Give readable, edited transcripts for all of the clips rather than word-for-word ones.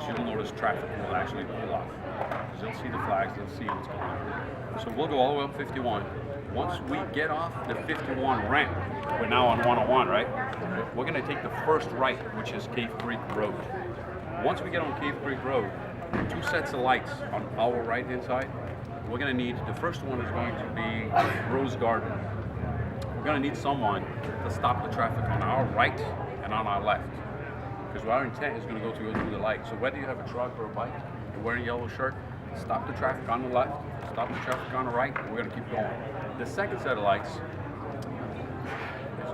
you'll notice traffic will actually pull off. Because they'll see the flags, they'll see what's going on. So we'll go all the way up 51. Once we get off the 51 ramp, we're now on 101, right? We're going to take the first right, which is Cave Creek Road. Once we get on Cave Creek Road, 2 sets of lights on our right-hand side. We're going to need, the first one is going to be Rose Garden. We're going to need someone to stop the traffic on our right and on our left. Because our intent is going to go through the light. So whether you have a truck or a bike, you're wearing a yellow shirt, stop the traffic on the left, stop the traffic on the right, and we're going to keep going. The second set of lights is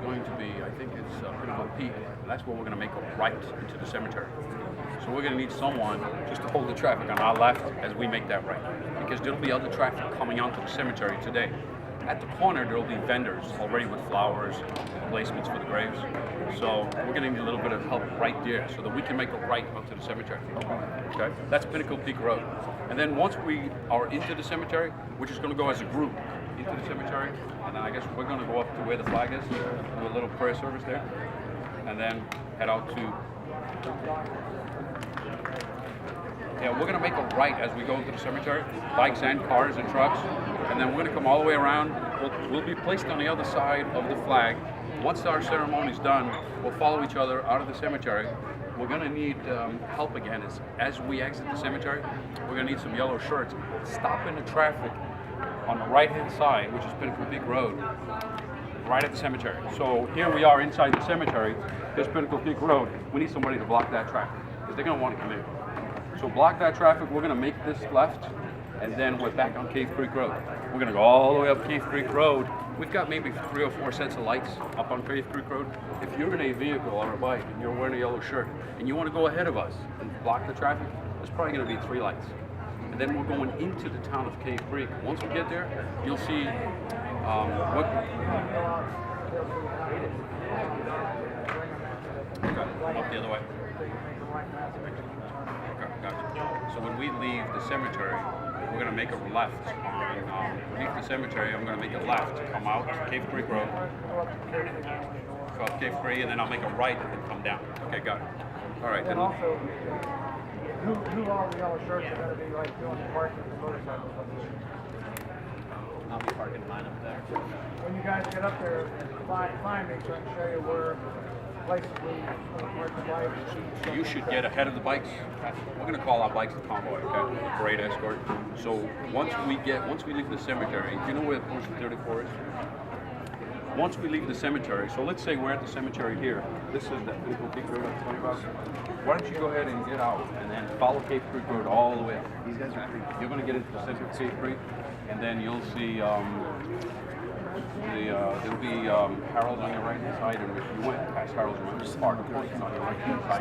going to be, I think it's Pinnacle Peak. That's where we're going to make a right into the cemetery. So we're going to need someone just to hold the traffic on our left as we make that right. Because there'll be other traffic coming onto the cemetery today. At the corner, there'll be vendors already with flowers, placements for the graves. So we're going to need a little bit of help right there so that we can make a right onto the cemetery. Okay? That's Pinnacle Peak Road. And then once we are into the cemetery, we're just going to go as a group into the cemetery. And then I guess we're going to go up to where the flag is, do a little prayer service there, and then head out to... Yeah, we're going to make a right as we go into the cemetery, bikes and cars and trucks, and then we're going to come all the way around. We'll be placed on the other side of the flag. Once our ceremony's done, we'll follow each other out of the cemetery. We're going to need help again. As we exit the cemetery, we're going to need some yellow shirts. Stopping the traffic on the right-hand side, which is Pinnacle Peak Road, right at the cemetery. So here we are inside the cemetery. There's Pinnacle Peak Road. We need somebody to block that traffic because they're going to want to come in. So block that traffic, we're going to make this left, and then we're back on Cave Creek Road. We're going to go all the way up Cave Creek Road. We've got maybe 3 or 4 sets of lights up on Cave Creek Road. If you're in a vehicle or a bike and you're wearing a yellow shirt and you want to go ahead of us and block the traffic, there's probably going to be 3 lights. And then we're going into the town of Cave Creek. Once we get there, you'll see what... Okay, up the other way. Gotcha. So when we leave the cemetery, we're going to make a left on, leave the cemetery, I'm going to make a left, come out to Cave Creek Road, go up Cave Creek, and then I'll make a right and then come down. Okay, got it. All right. And also, who all the yellow shirts are going to be like doing the parking for motorcycles? I'll be parking mine up there. When you guys get up there, find me so I can show you where places where you park the bikes. You should get ahead of the bikes. We're going to call our bikes the convoy, okay? Parade escort. So once we leave the cemetery, do you know where post 34 is? Once we leave the cemetery, so let's say we're at the cemetery here. This is the Pinnacle Peak Road I'm talking about. Why don't you go ahead and get out and then follow Cave Creek Road all the way up. These guys are pretty. You're going to get into the center of Cave Creek, and then you'll see there'll be Harold's on your right hand side, and if you went past Harold's, remember the park, of course, it's on your right hand side.